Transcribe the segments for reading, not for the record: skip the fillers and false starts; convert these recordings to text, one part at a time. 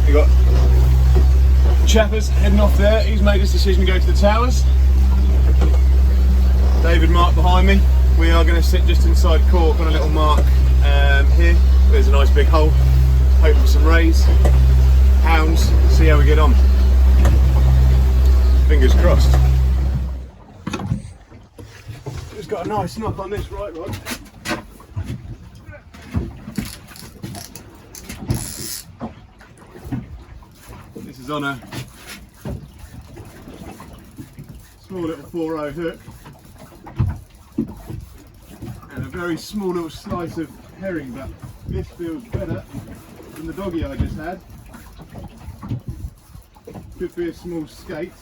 We got Chappers heading off there. He's made his decision to go to the towers. David Mark behind me. We are going to sit just inside Cork on a little mark here. There's a nice big hole. Hope for some rays, hounds, see how we get on. Fingers crossed. Just got a nice knock on this right rod. This is on a small little 4-0 hook and a very small little slice of herring, but this feels better than the doggy I just had. Could be a small skate.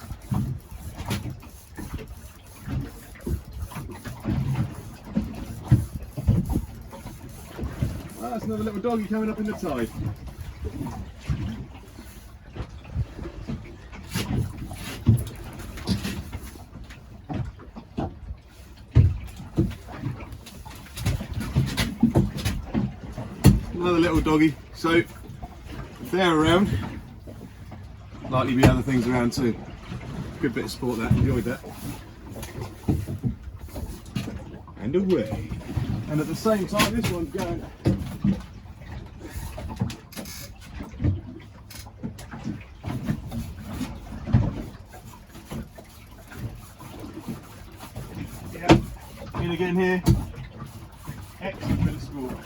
Oh, that's another little doggy coming up in the tide. Another little doggy. So if they're around, likely be other things around too. Good bit of sport that, enjoyed that. And away. And at the same time this one's going. Yeah, in again here. Excellent bit of sport.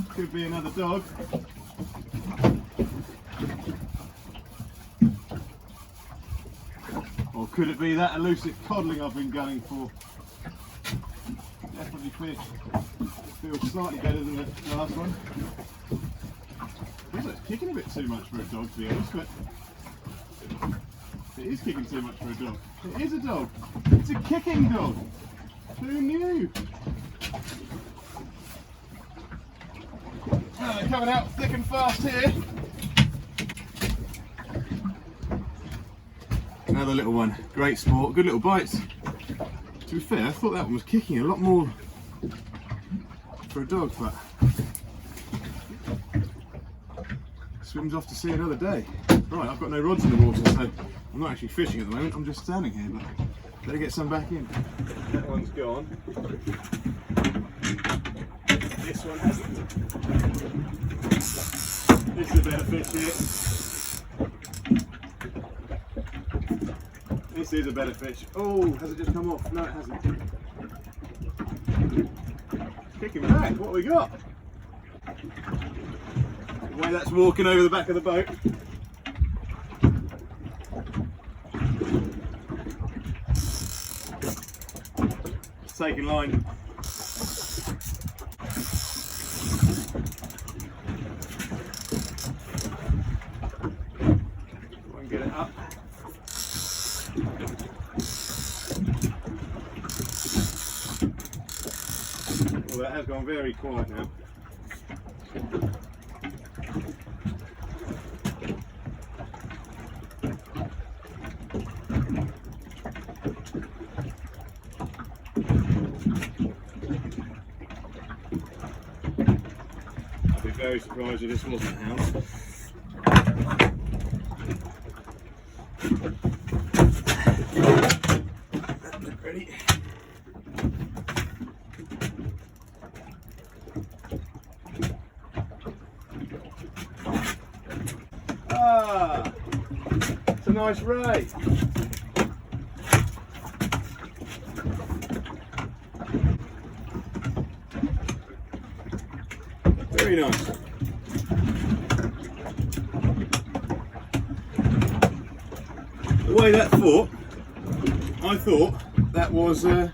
Could be another dog. Or could it be that elusive codling I've been gunning for? Definitely fish. Feels slightly better than the last one. Feels like it's kicking a bit too much for a dog, to be honest, but it is kicking too much for a dog. It is a dog. It's a kicking dog. Who knew? Oh, they're coming out thick and fast here. Another little one. Great sport. Good little bites. To be fair, I thought that one was kicking a lot more for a dog, but swims off to see another day. Right, I've got no rods in the water, so I'm not actually fishing at the moment. I'm just standing here, but better get some back in. That one's gone. This one hasn't. This is a better fish here. This is a better fish. Oh, has it just come off? No, it hasn't. It's kicking back. What have we got? The way that's walking over the back of the boat. It's taking line. Get it up. Well, that has gone very quiet now. I'd be very surprised if this wasn't a hound. Ready? Ah, it's a nice ray. Very nice. The way that fought, I thought that was a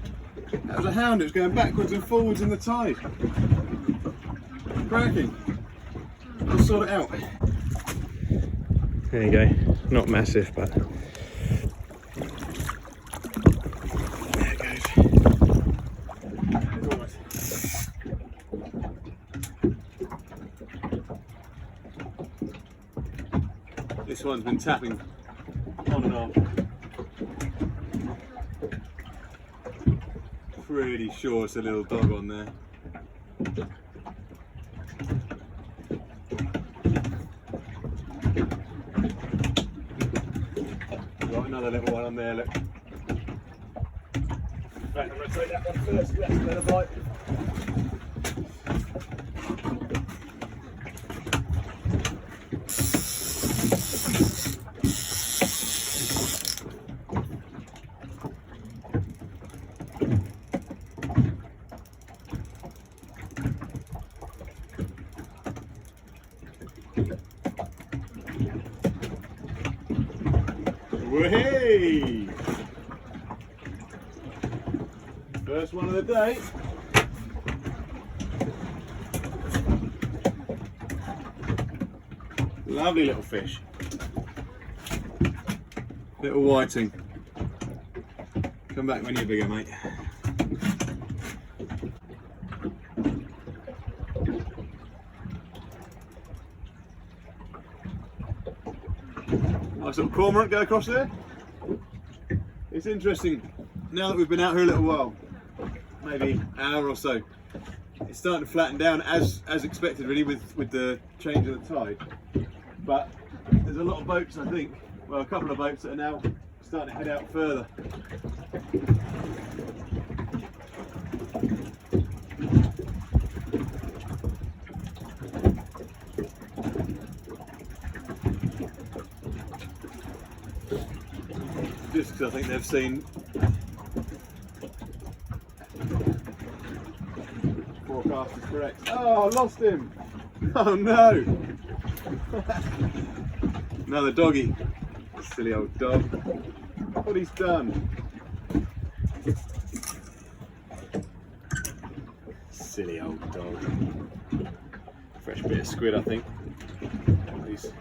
hound. It was going backwards and forwards in the tide. Cracking. Let's sort it out. There you go. Not massive, but there it goes. This one's been tapping on and off. Pretty sure it's a little dog on there. Another little one on there, look. In fact, I'm going to take that one first, that's a better bite. Hey! First one of the day. Lovely little fish. Little whiting. Come back when you're bigger, mate. Nice little cormorant go across there. It's interesting, now that we've been out here a little while, maybe an hour or so, it's starting to flatten down as expected really with the change of the tide. But there's a lot of boats, I think, well, a couple of boats that are now starting to head out further. Just because I think they've seen forecast is correct. Oh, I lost him! Oh no! Another doggy. Silly old dog. What he's done. Silly old dog. Fresh bit of squid, I think. These.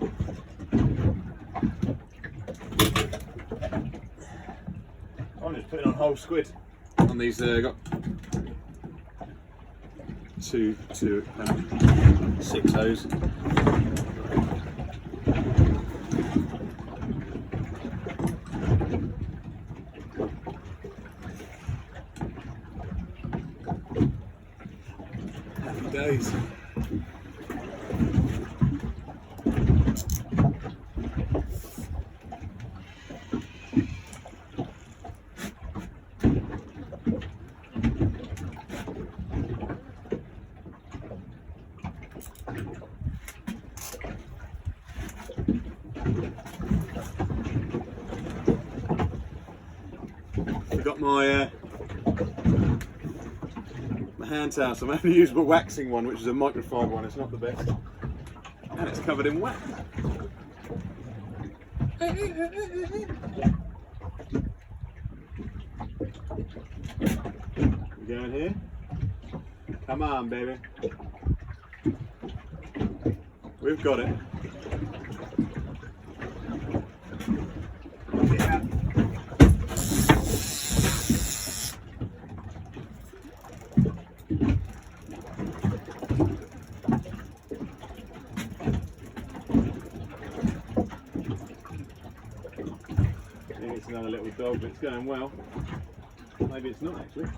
I'm just putting on whole squid on these. Got two 6-0s. Happy days. I've got my hand towel, so I'm going to use a waxing one, which is a microfiber one. It's not the best, and it's covered in wax. You going here? Come on, baby. We've got it. Yeah. It's another little dog, but it's going well. Maybe it's not actually.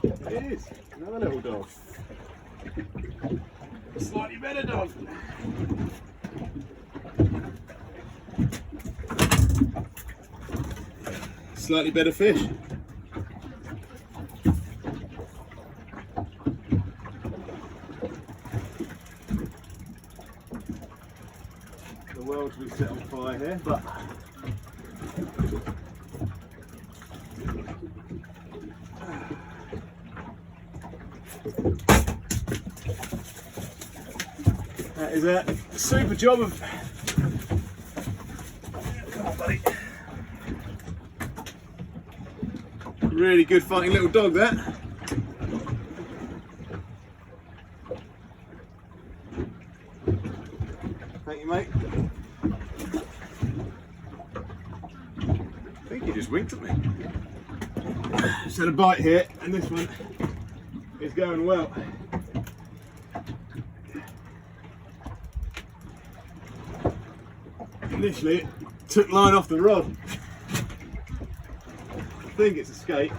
It is another little dog. A slightly better dog. Slightly better fish. The world's been set on fire here, but that is a super job of. Come on, buddy. Really good fighting little dog, that. Thank you, mate. I think he just winked at me. Just had a bite here, and this one is going well. Initially, it took line off the rod. I think it's a skate.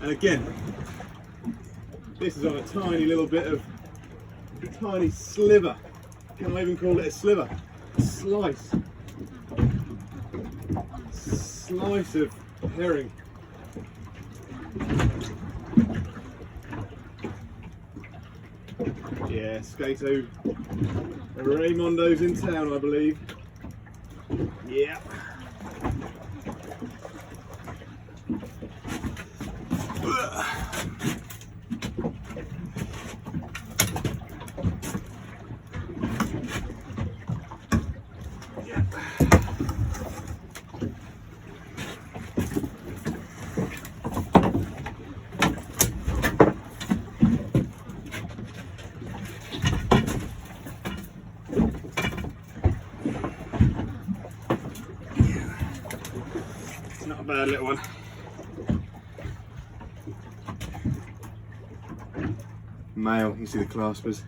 And again, this is on a tiny little bit of, a tiny sliver. Can I even call it a sliver? A slice. Slice of herring. Yeah, Skato Raymondo's in town, I believe. Yeah. Not a bad little one. Male, you see the claspers.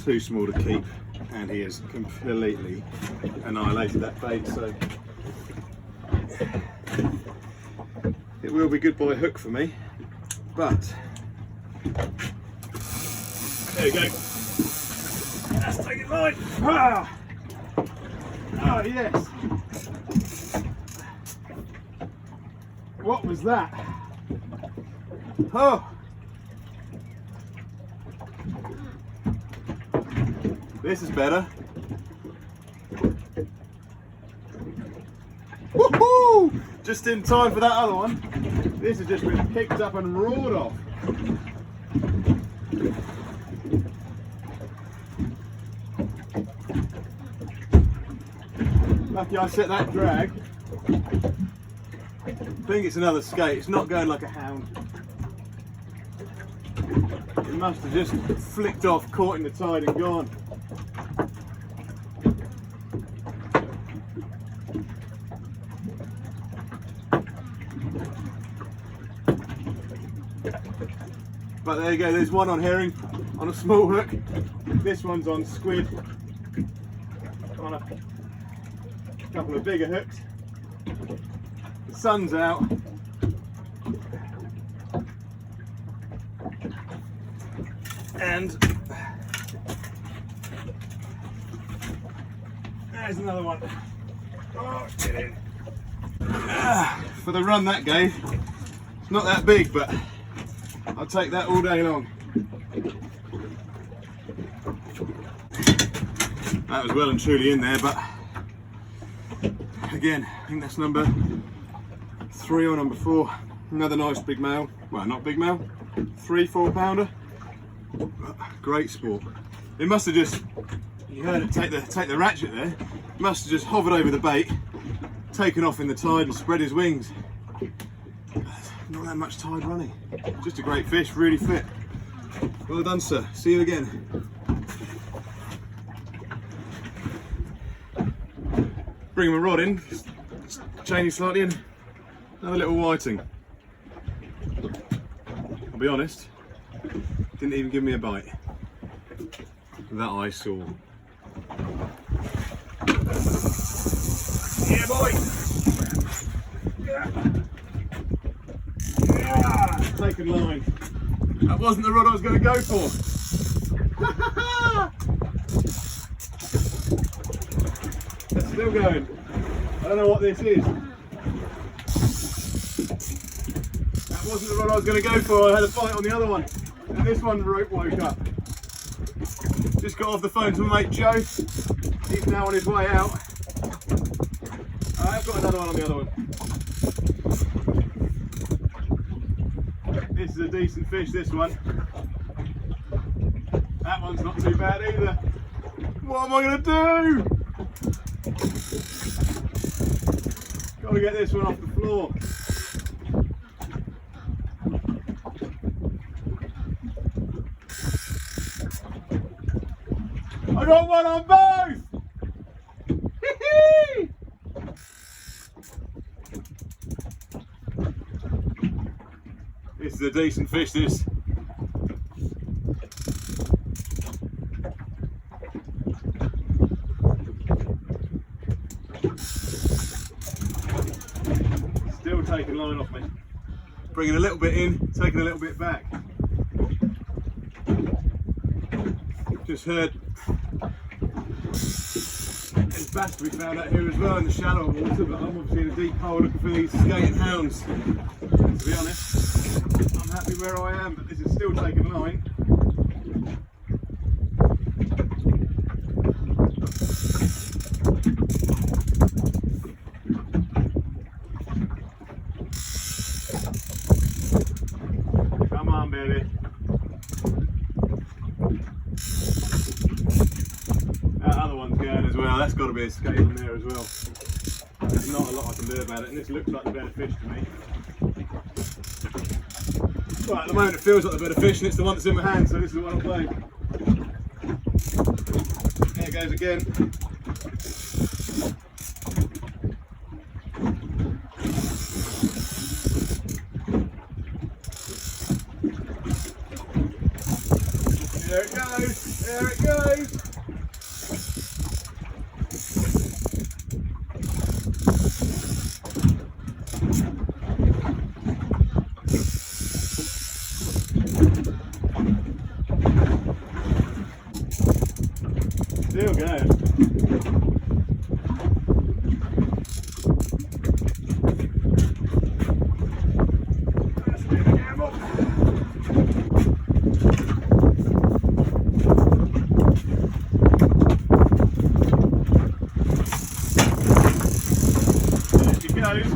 Too small to keep, and he has completely annihilated that bait, so it will be goodbye hook for me, but there you go. Let's take it line. Ah! Oh yes. What was that? Oh! This is better. Woohoo! Just in time for that other one. This has just been picked up and roared off. Lucky I set that drag. I think it's another skate. It's not going like a hound. It must have just flicked off, caught in the tide and gone. But there you go, there's one on herring on a small hook. This one's on squid on a couple of bigger hooks. The sun's out. And there's another one. Oh, get in. For the run that gave, it's not that big, but I'll take that all day long. That was well and truly in there, but again, I think that's number 3 or number 4. Another nice big male. Well, not big male. 3-4 pounder. Great sport. It must have just, you heard it take the ratchet there. It must have just hovered over the bait, taken off in the tide and spread his wings. Not that much tide running. Just a great fish, really fit. Well done, sir. See you again. Bring him a rod in, chain him slightly, and another little whiting. I'll be honest, didn't even give me a bite. That I saw. Yeah, boy! Yeah. Taken line. That wasn't the rod I was going to go for. It's still going. I don't know what this is. That wasn't the rod I was going to go for. I had a bite on the other one. And this one woke up. Just got off the phone to my mate Joe. He's now on his way out. I've got another one on the other one. This is a decent fish, this one. That one's not too bad either. What am I going to do? Got to get this one off the floor. I got one on both! This is a decent fish, this. taking line off me. Bringing a little bit in, taking a little bit back. Just heard there's bass to be found out here as well in the shallower water, but I'm obviously in a deep hole looking for these skating hounds. To be honest, I'm happy where I am, but this is still taking line. Come on, baby. That other one's going as well. That's got to be a skate on there as well. There's not a lot I can do about it, and this looks like the better fish to me. Well, at the moment it feels like the better fish, and it's the one that's in my hand, so this is the one I'm playing. There it goes again. There it goes, there it goes. Still going. That's been a gamble. There she goes.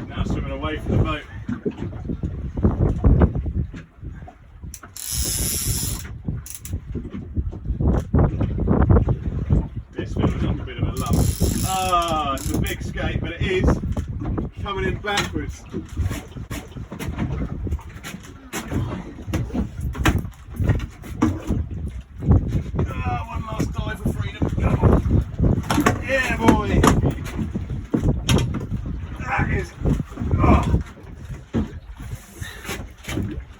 Now swimming away from the boat. This feels like a bit of a lump. Ah, it's a big skate, but it is coming in backwards. Ah, one last dive for freedom. Come on. Yeah, boy. That is. Oh.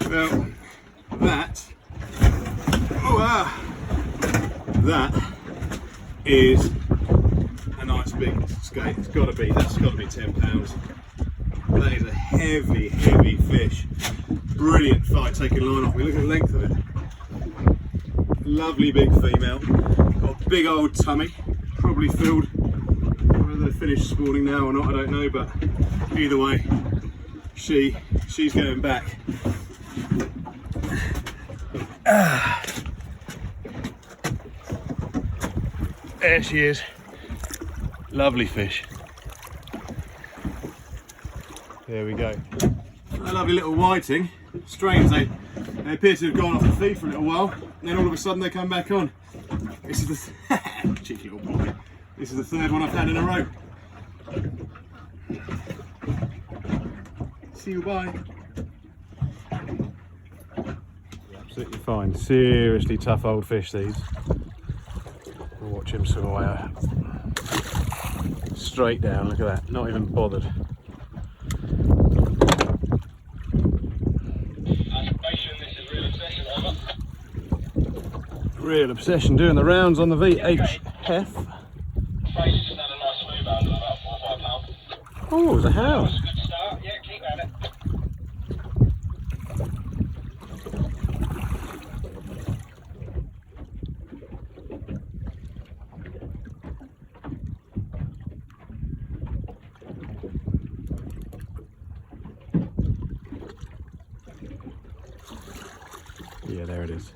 Well, that. Oh, that is a nice big skate. It's got to be. That's got to be 10 pounds. That is a heavy, heavy fish. Brilliant fight taking line off me. Look at the length of it. Lovely big female. Got a big old tummy. Probably filled. Whether they're finished spawning now or not, I don't know. But either way, she's going back. There she is. Lovely fish. There we go. A lovely little whiting. Strange, they appear to have gone off the feed for a little while, and then all of a sudden they come back on. This is the cheeky little boy. This is the third one I've had in a row. See you, bye. Absolutely fine. Seriously tough old fish these. We'll watch him swim away. Straight down, look at that, not even bothered. Real obsession doing the rounds on the VHF. Oh, there's a house. Good start, yeah, keep at it. Yeah, there it is.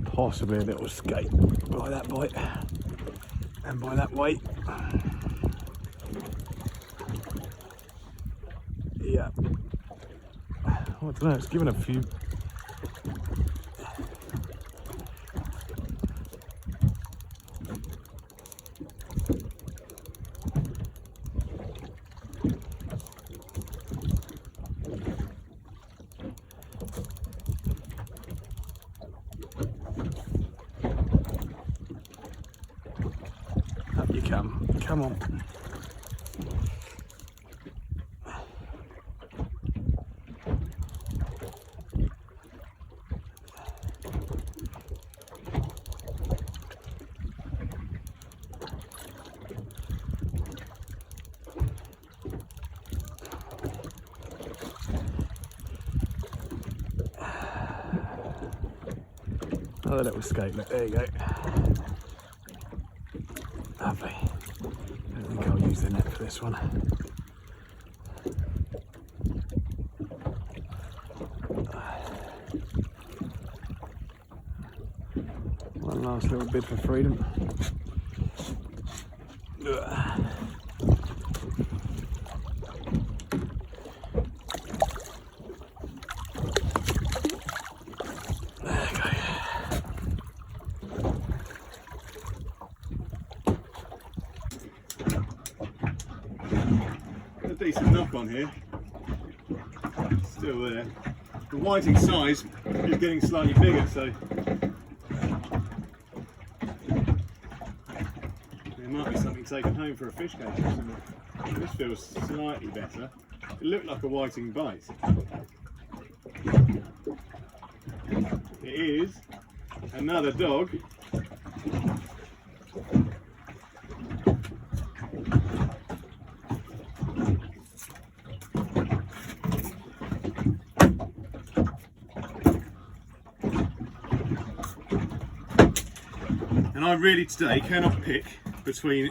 Possibly a little skate by that bite and by that weight. Yeah. I don't know, it's given a few. Come on. Another little skate, look, there you go. Lovely. I don't think I'll use the net for this one. One last little bid for freedom. Decent knock on here, still there. The whiting size is getting slightly bigger, so there might be something taken home for a fish cage or something. This feels slightly better. It looked like a whiting bite. It is another dog. And I really today cannot pick between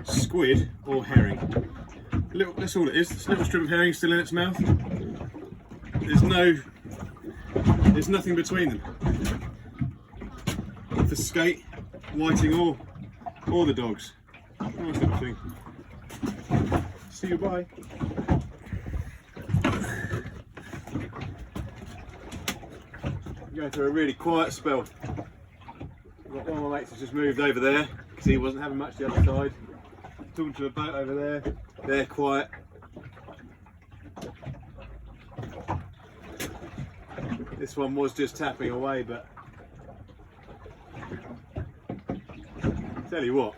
squid or herring. That's all it is. This little strip of herring still in its mouth. There's nothing between them. For skate, whiting or the dogs. Nice little thing. See you, bye. I'm going through a really quiet spell. One of my mates has just moved over there because he wasn't having much the other side. Talking to a boat over there. They're quiet. This one was just tapping away, but tell you what,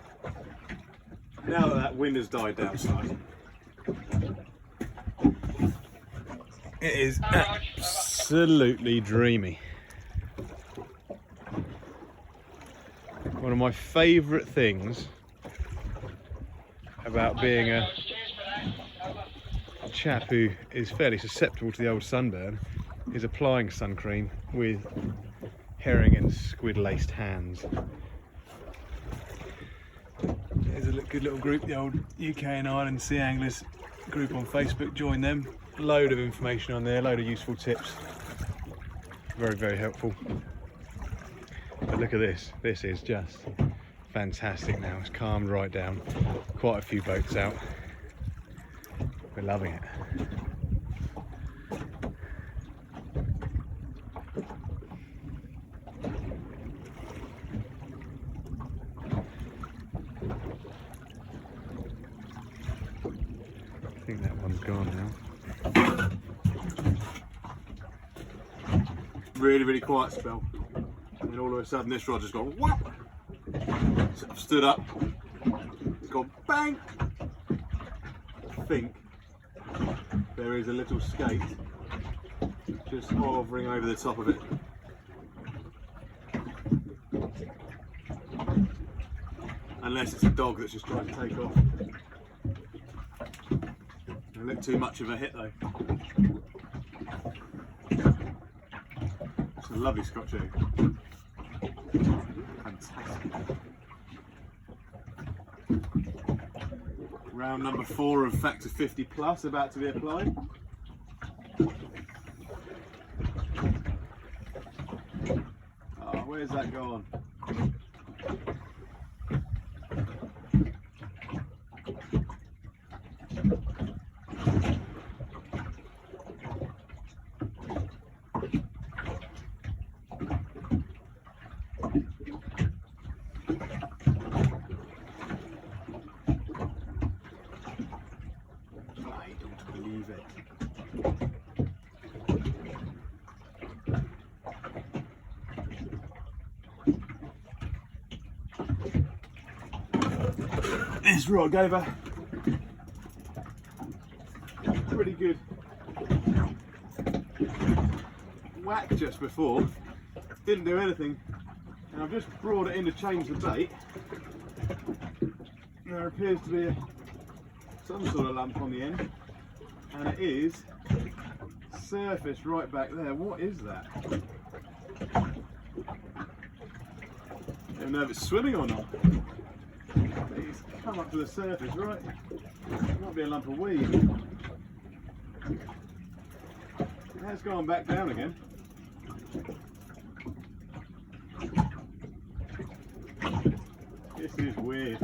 now that wind has died down slightly, it is absolutely dreamy. One of my favourite things about being a chap who is fairly susceptible to the old sunburn is applying sun cream with herring and squid laced hands. There's a good little group, the old UK and Ireland Sea Anglers group on Facebook. Join them. Load of information on there, load of useful tips. Very, very helpful. But look at this. This is just fantastic now. It's calmed right down. Quite a few boats out. We're loving it. I think that one's gone now. Really, really quiet spell. And then all of a sudden this rod just gone whap! So I've stood up, it's gone bang! I think there is a little skate just hovering over the top of it. Unless it's a dog that's just trying to take off. It looked too much of a hit though. It's a lovely Scotch egg. Fantastic. Round number 4 of Factor 50 Plus about to be applied. Oh, where's that gone? This This rod gave a pretty good whack just before. Didn't do anything, and I've just brought it in to change the bait. And there appears to be some sort of lump on the end, and it is surfaced right back there. What is that? I don't know if it's swimming or not. It's come up to the surface, right? It might be a lump of weed. It has gone back down again. This is weird.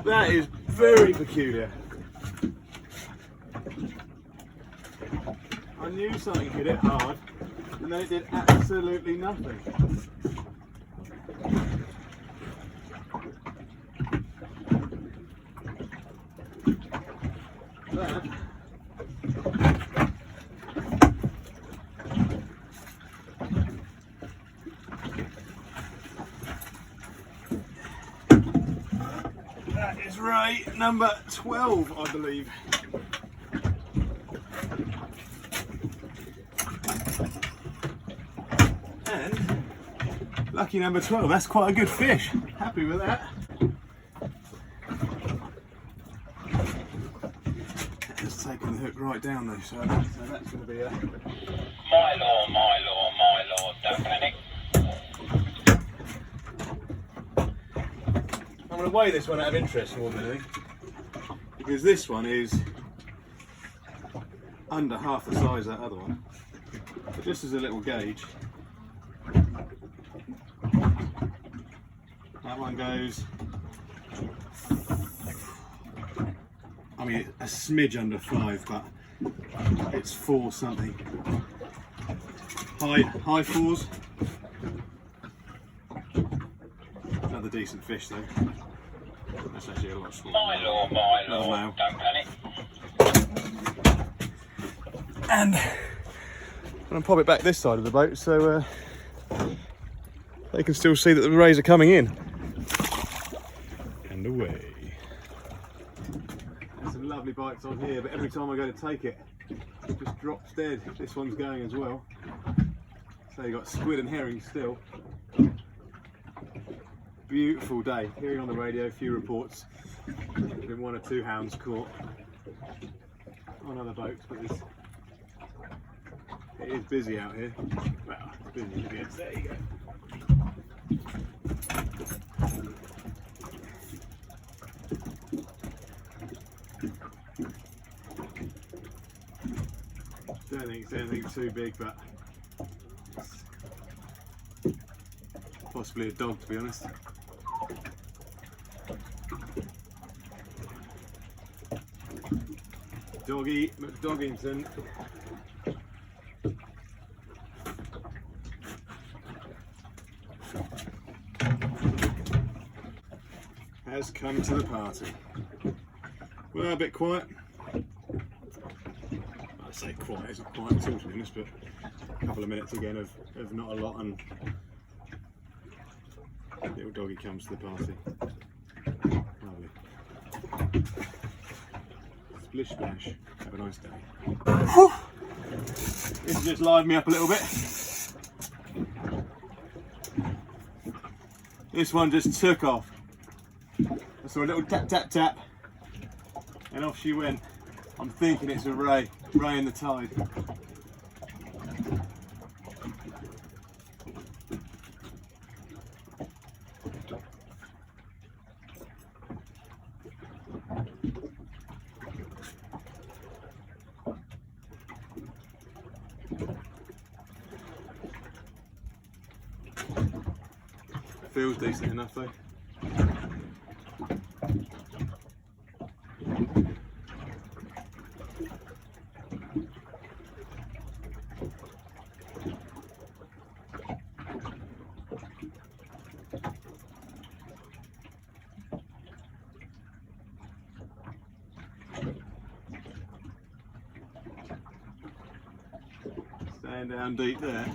That is very peculiar. I knew something hit it hard, and then it did absolutely nothing. That is ray number 12, I believe. And lucky number 12, that's quite a good fish. Happy with that. It's taken the hook right down though, so that's going to be a... My lord, don't panic. I'm going to weigh this one out of interest more than anything, because this one is under half the size of that other one. But just as a little gauge, that one goes, I mean, a smidge under 5, but it's 4 something. High 4s. Another decent fish though. That's actually a lot smaller. My lord, don't panic. And I'm going to pop it back this side of the boat so they can still see that the rays are coming in. And away. There's some lovely bites on here, but every time I go to take it, it just drops dead. This one's going as well. So you've got squid and herring still. Beautiful day. Hearing on the radio a few reports. There's been 1 or 2 hounds caught on other boats, but it is busy out here. Well, it's busy, yes. There you go. Don't think it's anything too big, but it's possibly a dog, to be honest. Doggy McDoggington. Has come to the party. Well, a bit quiet. I say quiet, it's not quiet at all to be honest, but a couple of minutes again of not a lot, and little doggy comes to the party. Lovely. Splish splash. Have a nice day. Whew. This has just livened me up a little bit. This one just took off. I saw a little tap tap tap and off she went. I'm thinking it's a ray in the tide. Feels decent enough though. Laying down deep there.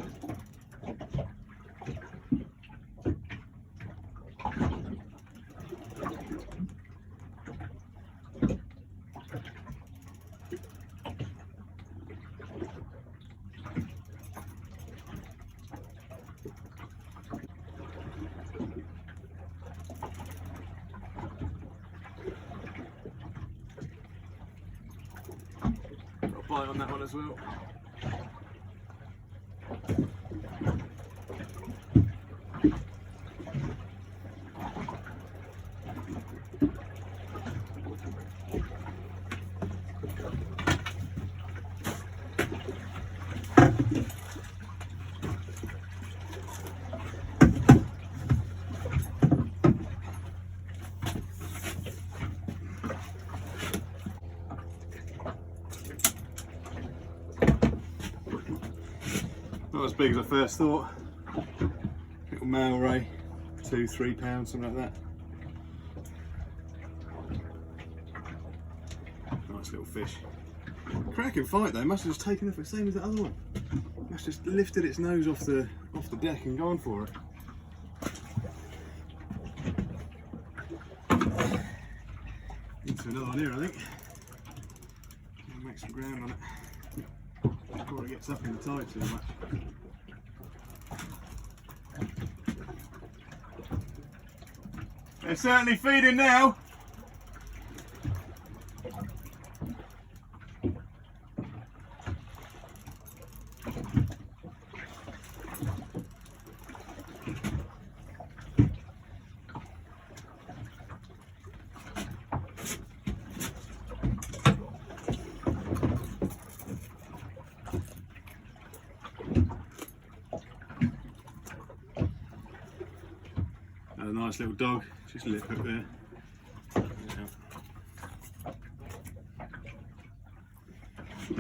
Got a bite on that one as well. Not as big as I first thought. Little male ray, 2-3 pounds, something like that. Nice little fish. Cracking fight though. Must have just taken off the same as the other one. Must have just lifted its nose off the deck and gone for it. Into another one here, I think. I'll make some ground on it before it gets up in the tide too much. They're certainly feeding now. A nice little dog, just a little hook there. Yeah.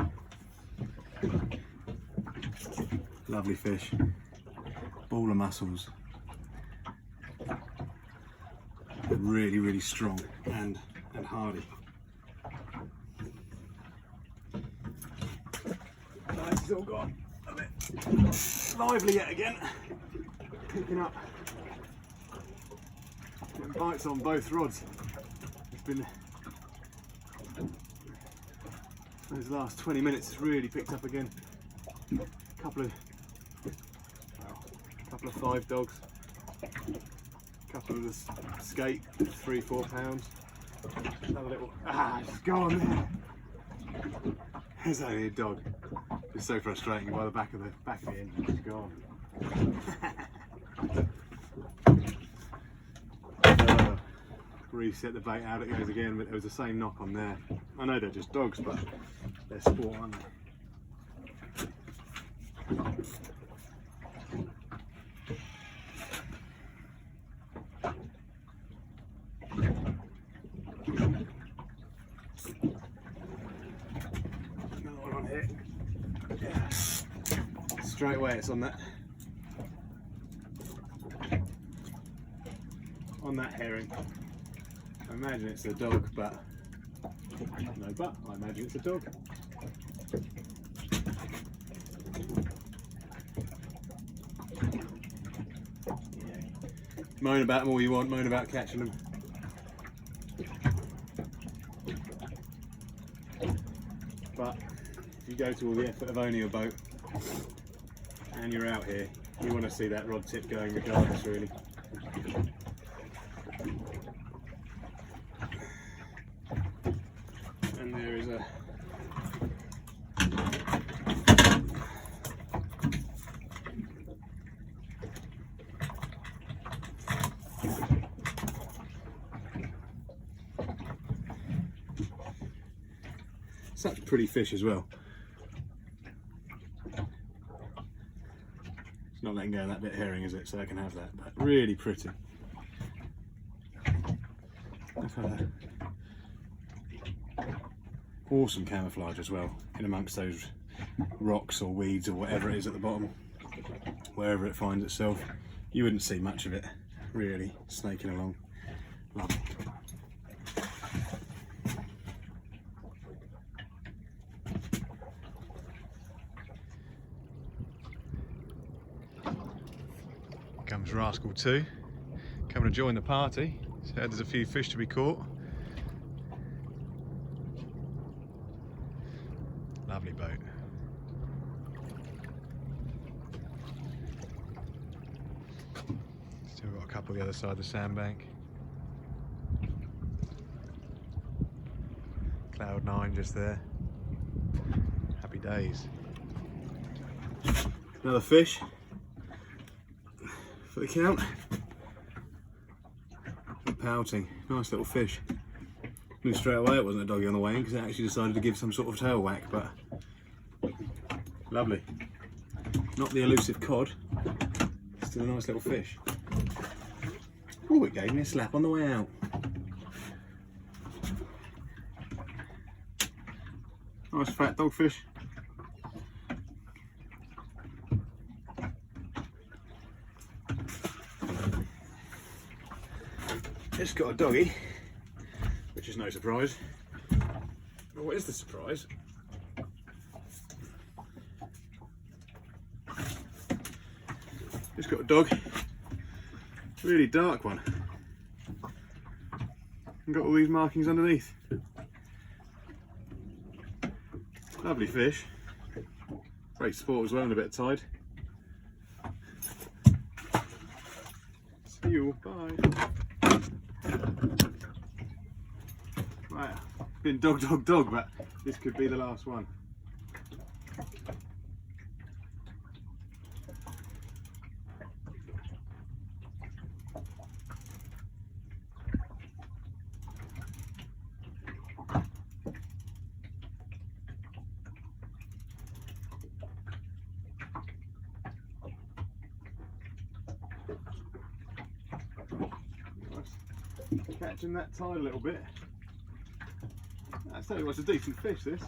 Lovely fish, ball of muscles. They're really, really strong and hardy. Nice, it's all gone a bit lively yet again. Picking up. Getting bites on both rods. It's been those last 20 minutes. It's really picked up again. A couple of 5 dogs. A couple of the skate, 3-4 pounds. Another little it's gone there. There's only a dog. It's so frustrating. By the back of the engine, it's gone. Reset the bait, out it goes again, but there was the same knock on there. I know they're just dogs, but they're sport, aren't they? Another one on here. Yeah. Straight away it's on that herring. I imagine it's a dog, but no, but I imagine it's a dog. Yeah. Moan about them all you want, moan about catching them. But if you go to all the effort of owning a boat and you're out here, you want to see that rod tip going regardless, really. And there is a such pretty fish as well. It's not letting go of that bit of herring, is it? So I can have that, but really pretty. Awesome camouflage as well, in amongst those rocks or weeds or whatever it is at the bottom. Wherever it finds itself, you wouldn't see much of it, really, snaking along. Lovely. Comes Rascal 2, coming to join the party. So there's a few fish to be caught. Lovely boat. Still got a couple the other side of the sandbank. Cloud 9 just there. Happy days. Another fish for the count. Pouting, nice little fish. Knew straight away it wasn't a doggy on the way in because it actually decided to give some sort of tail whack, but lovely. Not the elusive cod, still a nice little fish. Oh, it gave me a slap on the way out. Nice fat dogfish. It's got a doggy, which is no surprise. But what is the surprise? It's got a dog, really dark one, and got all these markings underneath. Lovely fish, great sport as well in a bit of tide. See you, bye. Right, been dog, but this could be the last one. Nice. Catching that tide a little bit. I'll tell you what's a decent fish, this.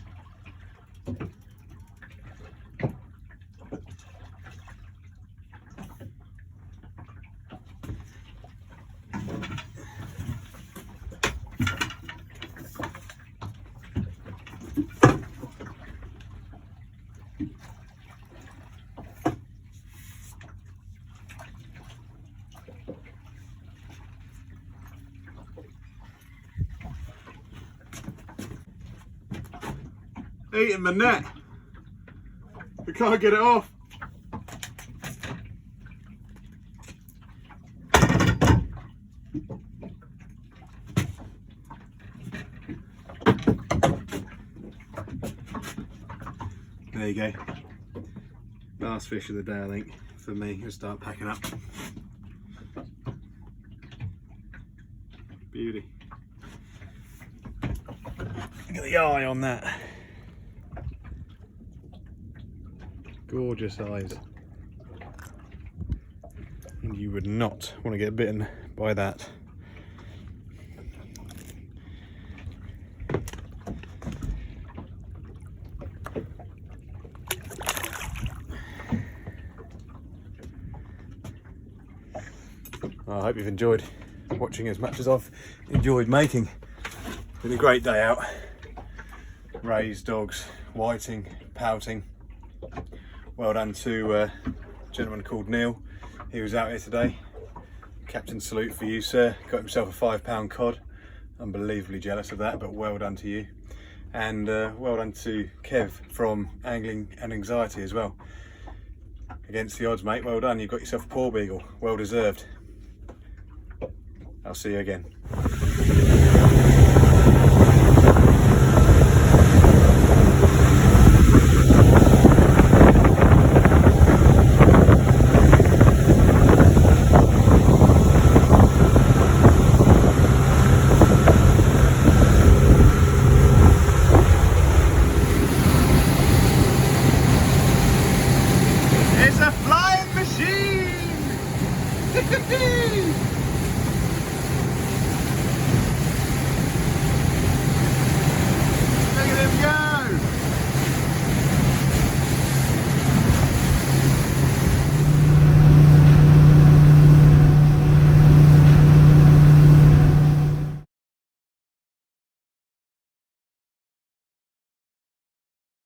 Eating my net. I can't get it off. There you go. Last fish of the day, I think, for me. I'll start packing up. Beauty. Look at the eye on that. Gorgeous eyes. And you would not want to get bitten by that. I hope you've enjoyed watching as much as I've enjoyed making. It's been a great day out. Rays, dogs, whiting, pouting. Well done to a gentleman called Neil. He was out here today. Captain salute for you, sir. Got himself a £5 cod. Unbelievably jealous of that, but well done to you. And well done to Kev from Angling and Anxiety as well. Against the odds, mate. Well done. You've got yourself a poor beagle. Well deserved. I'll see you again. It's a flying machine!